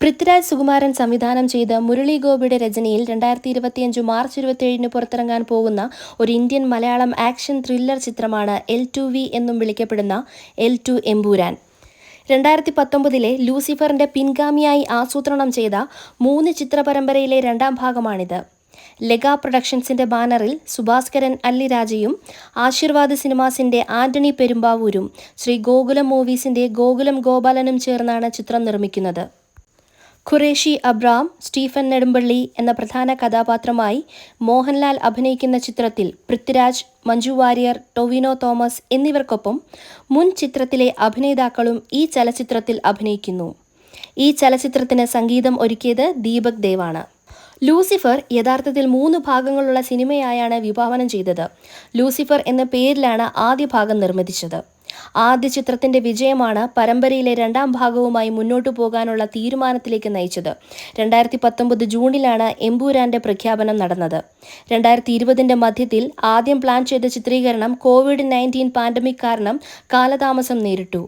പൃഥ്വിരാജ് സുകുമാരൻ സംവിധാനം ചെയ്ത് മുരളി ഗോപിയുടെ രചനയിൽ 2025 മാർച്ച് 27 പുറത്തിറങ്ങാൻ പോകുന്ന ഒരു ഇന്ത്യൻ മലയാളം ആക്ഷൻ ത്രില്ലർ ചിത്രമാണ് L2V എന്നും വിളിക്കപ്പെടുന്ന L2 എമ്പുരാൻ. 2019 ലൂസിഫറിന്റെ പിൻഗാമിയായി ആസൂത്രണം ചെയ്ത 3 ചിത്രപരമ്പരയിലെ രണ്ടാം ഭാഗമാണിത്. ലെഗ പ്രൊഡക്ഷൻസിന്റെ ബാനറിൽ സുഭാസ്കരൻ അല്ലിരാജയും ആശീർവാദ് സിനിമാസിന്റെ ആന്റണി പെരുമ്പാവൂരും ശ്രീ ഗോകുലം മൂവീസിന്റെ ഗോകുലം ഗോപാലനും ചേർന്നാണ് ചിത്രം നിർമ്മിക്കുന്നത്. ഖുറേഷി അബ്രാം, സ്റ്റീഫൻ നെടുമ്പള്ളി എന്ന പ്രധാന കഥാപാത്രമായി മോഹൻലാൽ അഭിനയിക്കുന്ന ചിത്രത്തിൽ പൃഥ്വിരാജ്, മഞ്ജു വാര്യർ, ടൊവിനോ തോമസ് എന്നിവർക്കൊപ്പം മുൻ ചിത്രത്തിലെ അഭിനേതാക്കളും ഈ ചലച്ചിത്രത്തിൽ അഭിനയിക്കുന്നു. ഈ ചലച്ചിത്രത്തിന് സംഗീതം ഒരുക്കിയത് ദീപക് ദേവാണ്. ലൂസിഫർ യഥാർത്ഥത്തിൽ 3 ഭാഗങ്ങളുള്ള സിനിമയായാണ് വിഭാവനം ചെയ്തത്. ലൂസിഫർ എന്ന പേരിലാണ് ആദ്യ ഭാഗം നിർമ്മിച്ചത്. ആദ്യ ചിത്രത്തിന്റെ വിജയമാണ് പരമ്പരയിലെ രണ്ടാം ഭാഗവുമായി മുന്നോട്ടു പോകാനുള്ള തീരുമാനത്തിലേക്ക് നയിച്ചത്. 2019 ജൂണിലാണ് എമ്പുരാന്റെ പ്രഖ്യാപനം നടന്നത്. 2020 മധ്യത്തിൽ ആദ്യം പ്ലാൻ ചെയ്ത ചിത്രീകരണം COVID-19 പാൻഡമിക് കാരണം കാലതാമസം നേരിട്ടു.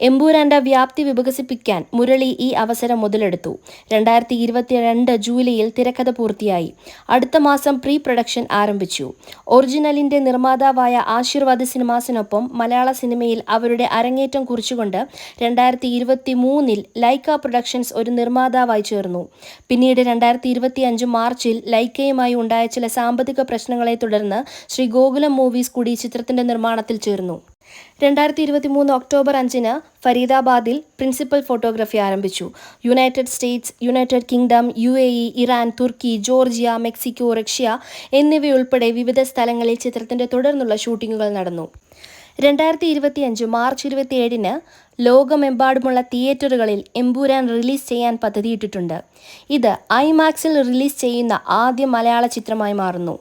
എമ്പുരാന്റെ വ്യാപ്തി വികസിപ്പിക്കാൻ മുരളി ഈ അവസരം മുതലെടുത്തു. 2022 ജൂലൈയിൽ തിരക്കഥ പൂർത്തിയായി. അടുത്ത മാസം പ്രീ പ്രൊഡക്ഷൻ ആരംഭിച്ചു. ഒറിജിനലിന്റെ നിർമ്മാതാവായ ആശീർവാദ് സിനിമാസിനൊപ്പം മലയാള സിനിമയിൽ അവരുടെ അരങ്ങേറ്റം കുറിച്ചുകൊണ്ട് 2023 ലൈക്ക പ്രൊഡക്ഷൻസ് ഒരു നിർമ്മാതാവായി ചേർന്നു. പിന്നീട് 2025 മാർച്ചിൽ ലൈക്കയുമായി ഉണ്ടായ ചില സാമ്പത്തിക പ്രശ്നങ്ങളെ തുടർന്ന് ശ്രീ ഗോകുലം മൂവീസ് കൂടി ചിത്രത്തിന്റെ നിർമ്മാണത്തിൽ ചേർന്നു. 2023 ഒക്ടോബർ 5 ഫരീദാബാദിൽ പ്രിൻസിപ്പൽ ഫോട്ടോഗ്രാഫി ആരംഭിച്ചു. United States, United Kingdom, UAE, Iran, Turkey, Georgia, Mexico, Russia എന്നിവയുൾപ്പെടെ വിവിധ സ്ഥലങ്ങളിൽ ചിത്രത്തിന്റെ തുടർന്നുള്ള ഷൂട്ടിങ്ങുകൾ നടന്നു. 2025 മാർച്ച് 27 ലോകമെമ്പാടുമുള്ള തിയേറ്ററുകളിൽ എമ്പുരാൻ റിലീസ് ചെയ്യാൻ പദ്ധതിയിട്ടിട്ടുണ്ട്. ഇത് IMAXൽ റിലീസ് ചെയ്യുന്ന ആദ്യ മലയാള ചിത്രമായി മാറുന്നു.